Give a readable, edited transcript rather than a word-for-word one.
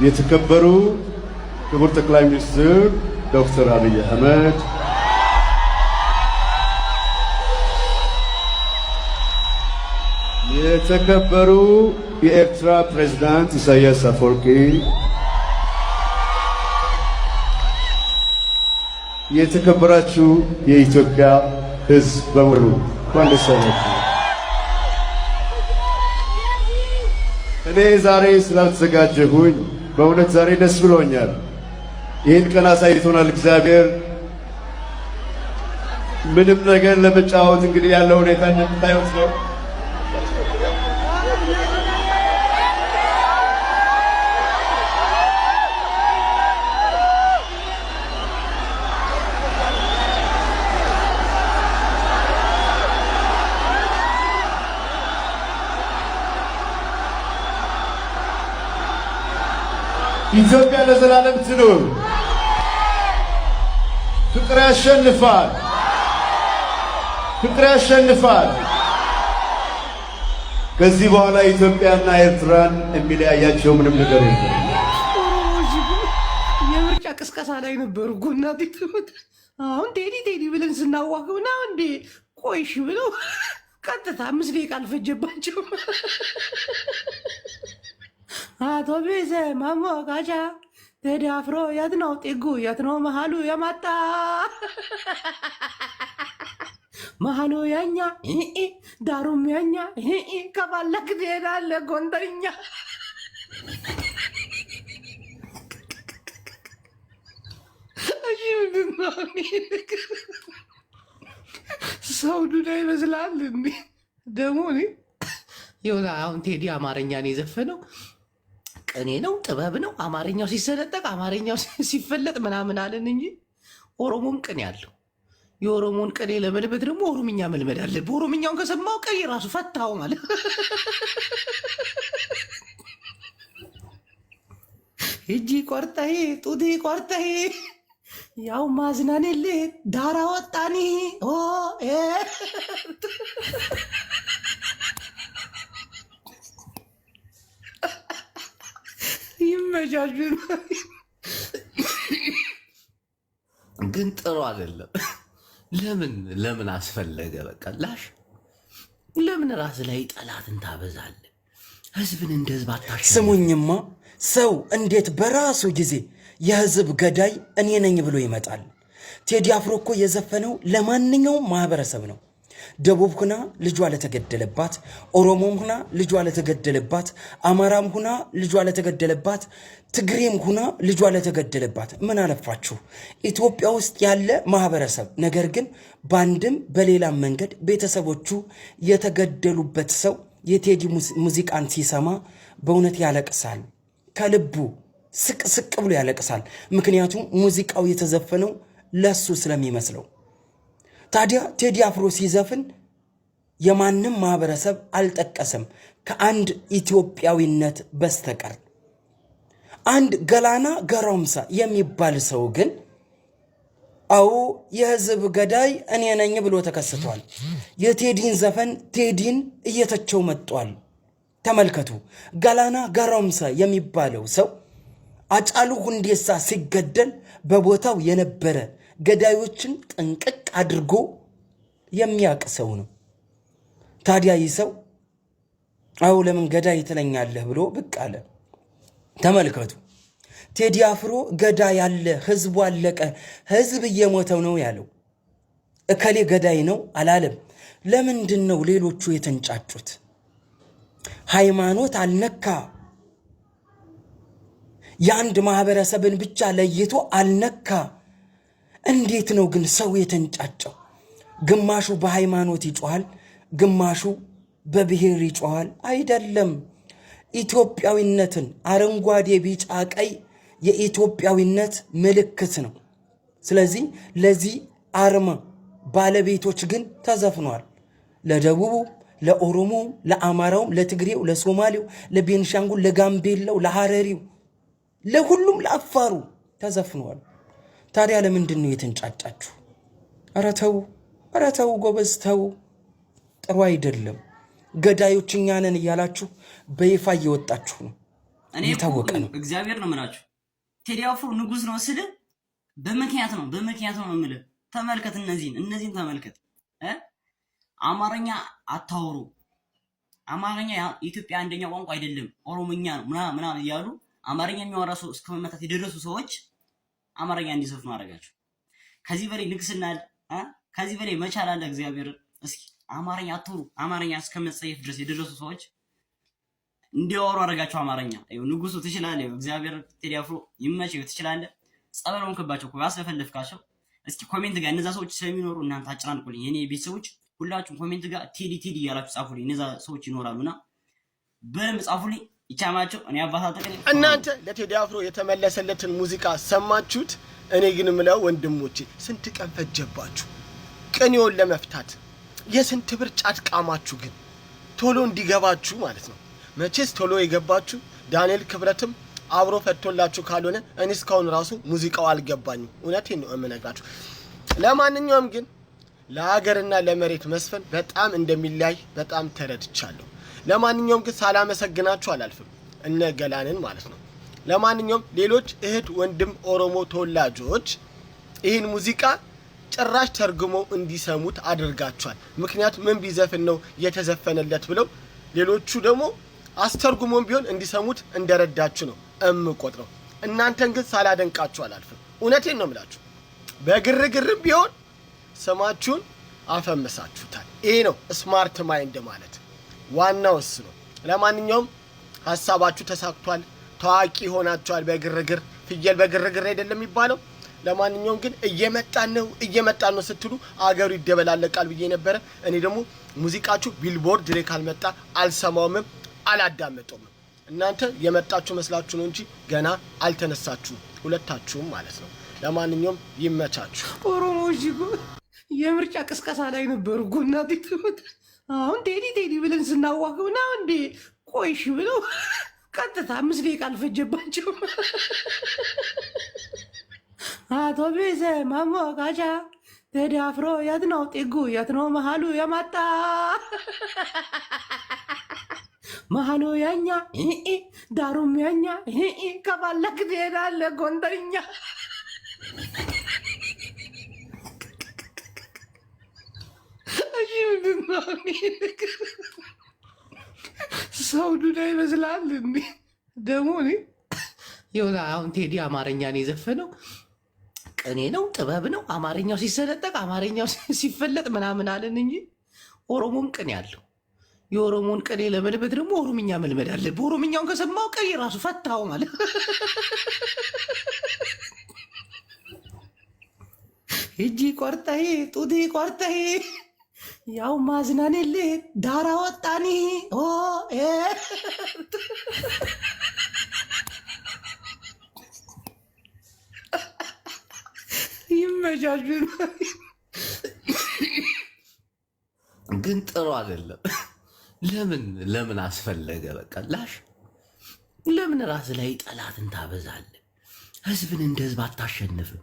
የተከበሩ ክቡር ጠቅላይ ሚኒስትር ዶክተር አብይ አህመድ፣ የተከበሩ የኤርትራ ፕሬዝዳንት ኢሳያስ አፈወርቂ፣ የተከበራችሁ የኢትዮጵያ ሕዝብ በሙሉ እንኳን ደስ አላችሁ። እኔ ዛሬ ስላልተዘጋጀሁኝ በእውነት ዛሬ ደስ ብሎኛል። ይህን ቀን አሳይቶናል እግዚአብሔር። ምንም ነገር ለመጫወት እንግዲህ ያለው ሁኔታ እንደምታዩት ነው። ኢትዮጵያ ለዘላለም ትኑር። ፍቅር ያሸንፋል። ፍቅር ያሸንፋል። ከዚህ በኋላ ኢትዮጵያና ኤርትራን የሚለያያቸው ምንም ነገር የለም። የምርጫ ቅስቀሳ ላይ ነበሩ ጎና ቢትሉት አሁን ቴዲ ብለን ስናዋግብና እንዴ ቆይሽ ብለው ቀጥታ 5 ደቂቃ አልፈጀባቸው። አቶ ቤዘ ማሞጋጃ ቴዲ አፍሮ የት ነው ጤጉ? የት ነው መሃሉ የማጣ? መሃሉ የኛ ዳሩም የኛ ከባለክ ትሄዳለህ ጎንደኛ። ሰው ዱዳ ይመስላል እንዴ? ደግሞ ይኸውልህ አሁን ቴዲ አማርኛ ነው የዘፈነው። ቅኔ ነው ጥበብ ነው። አማርኛው ሲሰነጠቅ አማርኛው ሲፈለጥ ምናምን አለን እንጂ ኦሮሞም ቅኔ አለው። የኦሮሞን ቅኔ ለመልመድ ደግሞ ኦሮምኛ መልመድ አለብህ። ኦሮምኛውን ከሰማው ቀይ ራሱ ፈታው ማለት እጂ ቆርጠሄ ጡቴ ቆርጠሄ ያው ማዝናኔልህ ዳራ ወጣኒ ይመጃጁ ግን ጥሩ አይደለም። ለምን አስፈለገ? በቃ ላሽ ለምን ራስ ላይ ጠላትን ታበዛለህ? ህዝብን እንደ ህዝብ አታሽ። ስሙኝማ ሰው እንዴት በራሱ ጊዜ የህዝብ ገዳይ እኔ ነኝ ብሎ ይመጣል? ቴዲ አፍሮ እኮ የዘፈነው ለማንኛውም ማህበረሰብ ነው። ደቡብ ሁና ልጇ ለተገደለባት፣ ኦሮሞም ሁና ልጇ ለተገደለባት፣ አማራም ሁና ልጇ ለተገደለባት፣ ትግሬም ሁና ልጇ ለተገደለባት፣ ምን አለፋችሁ ኢትዮጵያ ውስጥ ያለ ማህበረሰብ ነገር ግን ባንድም በሌላም መንገድ ቤተሰቦቹ የተገደሉበት ሰው የቴዲ ሙዚቃን ሲሰማ በእውነት ያለቅሳል። ከልቡ ስቅ ብሎ ያለቅሳል። ምክንያቱም ሙዚቃው የተዘፈነው ለሱ ስለሚመስለው። ታዲያ ቴዲ አፍሮ ሲዘፍን የማንም ማህበረሰብ አልጠቀሰም ከአንድ ኢትዮጵያዊነት በስተቀር። አንድ ገላና ገሮምሳ የሚባል ሰው ግን አዎ የህዝብ ገዳይ እኔ ነኝ ብሎ ተከስቷል። የቴዲን ዘፈን ቴዲን እየተቸው መጥቷል። ተመልከቱ። ገላና ገሮምሳ የሚባለው ሰው አጫሉ ሁንዴሳ ሲገደል በቦታው የነበረ ገዳዮችን ጥንቅቅ አድርጎ የሚያውቅ ሰው ነው። ታዲያ ይህ ሰው አው ለምን ገዳይ ትለኛለህ ብሎ ብቅ አለ። ተመልከቱ። ቴዲ አፍሮ ገዳይ ያለ ህዝቡ አለቀ፣ ህዝብ እየሞተው ነው ያለው። እከሌ ገዳይ ነው አላለም። ለምንድን ነው ሌሎቹ የተንጫጩት? ሃይማኖት አልነካ፣ የአንድ ማህበረሰብን ብቻ ለይቶ አልነካ። እንዴት ነው ግን ሰው የተንጫጨው? ግማሹ በሃይማኖት ይጮሃል፣ ግማሹ በብሔር ይጮሃል። አይደለም። ኢትዮጵያዊነትን አረንጓዴ ቢጫ ቀይ የኢትዮጵያዊነት ምልክት ነው። ስለዚህ ለዚህ አርማ ባለቤቶች ግን ተዘፍኗል። ለደቡቡ፣ ለኦሮሞ፣ ለአማራው፣ ለትግሬው፣ ለሶማሌው፣ ለቤንሻንጉል፣ ለጋምቤላው፣ ለሐረሪው፣ ለሁሉም ለአፋሩ ተዘፍኗል። ታዲያ ለምንድን ነው የተንጫጫችሁ? ኧረ ተው ጎበዝ ተው። ጥሩ አይደለም። ገዳዮች እኛ ነን እያላችሁ በይፋ እየወጣችሁ ነው። የታወቀ ነው። እግዚአብሔር ነው የምላችሁ። ቴዲ አፍሮ ንጉስ ነው ስል በምክንያት ነው የምልህ። ተመልከት፣ እነዚህን ተመልከት። አማርኛ አታወሩ፣ አማርኛ የኢትዮጵያ አንደኛ ቋንቋ አይደለም ኦሮሞኛ ነው ምናምን እያሉ አማርኛ የሚያወራ ሰው እስከ መመታት የደረሱ ሰዎች አማርኛ እንዲዘፍኑ አደረጋቸው። ከዚህ በላይ ንግስና አለ? ከዚህ በላይ መቻል አለ? እግዚአብሔር እስኪ አማርኛ አታወሩ፣ አማርኛ እስከ መጸየፍ ድረስ የደረሱ ሰዎች እንዲያወሩ አደረጋቸው። አማርኛ ንጉሱ ትችላለህ። እግዚአብሔር ቴዲ አፍሮ ይመችህ፣ ትችላለህ። ጸበል ሆንክባቸው እኮ ያስለፈልፍካቸው። እስኪ ኮሜንት ጋር እነዛ ሰዎች ስለሚኖሩ እናንተ አጨናንቁልኝ። የኔ ቤተሰቦች ሁላችሁም ኮሜንት ጋር ቴዲ እያላችሁ ጻፉልኝ። እነዛ ሰዎች ይኖራሉና በደንብ ጻፉልኝ። ይቻማቸው። እኔ አባታጠቀኝ። እናንተ ለቴዲ አፍሮ የተመለሰለትን ሙዚቃ ሰማችሁት? እኔ ግን ምለው ወንድሞቼ ስንት ቀን ፈጀባችሁ ቅኔውን ለመፍታት? የስንት ብር ጫት ቃማችሁ? ግን ቶሎ እንዲገባችሁ ማለት ነው። መቼስ ቶሎ የገባችሁ ዳንኤል ክብረትም አብሮ ፈቶላችሁ ካልሆነ እኔ እስካሁን ራሱ ሙዚቃው አልገባኝም። እውነቴን ነው የምነግራችሁ። ለማንኛውም ግን ለሀገርና ለመሬት መስፈን በጣም እንደሚለያይ በጣም ተረድቻለሁ። ለማንኛውም ግን ሳላመሰግናችሁ አላልፍም፣ እነ ገላንን ማለት ነው። ለማንኛውም ሌሎች እህት ወንድም ኦሮሞ ተወላጆች ይህን ሙዚቃ ጭራሽ ተርጉመው እንዲሰሙት አድርጋችኋል። ምክንያቱም ምን ቢዘፍን ነው የተዘፈነለት ብለው ሌሎቹ ደግሞ አስተርጉሞም ቢሆን እንዲሰሙት እንደረዳችሁ ነው እምቆጥረው። እናንተን ግን ሳላደንቃችሁ አላልፍም። እውነቴን ነው የምላችሁ። በግርግርም ቢሆን ስማችሁን አፈመሳችሁታል። ይሄ ነው ስማርት ማይንድ ማለት፣ ዋናው እሱ ነው። ለማንኛውም ሀሳባችሁ ተሳክቷል፣ ታዋቂ ሆናችኋል። በግርግር ፍየል በግርግር አይደለም የሚባለው። ለማንኛውም ግን እየመጣን ነው ስትሉ አገሩ ይደበላለቃል ብዬ ነበረ። እኔ ደግሞ ሙዚቃችሁ ቢልቦርድ ላይ ካልመጣ አልሰማውምም አላዳመጠውም። እናንተ የመጣችሁ መስላችሁ ነው እንጂ ገና አልተነሳችሁም፣ ሁለታችሁም ማለት ነው። ለማንኛውም ይመቻችሁ። ኦሮሞዎች እኮ የምርጫ ቅስቀሳ ላይ ነበሩ እኮ እናቴ ትሙት። አሁን ቴዲ ብለን ስናዋክብ ና እንዴ ቆይሽ ብለው ቀጥታ 5 ደቂቃ አልፈጀባቸውም። አቶ ቤዘ ማሞቃቻ ቴዲ አፍሮ የት ነው ጤጉ? የት ነው መሀሉ የማጣ መሀሉ ያኛ ዳሩም ያኛ ከባለክ ትሄዳለህ ጎንደኛ። ሰው ዱዳ ይመስላል እንዴ? ደግሞ ይኸውላ አሁን ቴዲ አማርኛን የዘፈነው ቅኔ ነው ጥበብ ነው። አማርኛው ሲሰለጠቅ አማርኛው ሲፈለጥ ምናምን አለን እንጂ ኦሮሞም ቅኔ አለው። የኦሮሞን ቅኔ ለመልመድ ደግሞ ኦሮምኛ መልመድ አለብህ። ኦሮምኛውን ከሰማው ቅኔ ራሱ ፈታው ማለት እጂ ቆርጠሄ ጡቴ ቆርጠሄ ያው ማዝናኔልህ ዳራ ወጣኒ ይመቻቹ። ግን ጥሩ አይደለም። ለምን አስፈለገ? በቃ ላሽ ለምን ራስ ላይ ጠላትን ታበዛለህ? ህዝብን እንደ ህዝብ አታሸንፍም?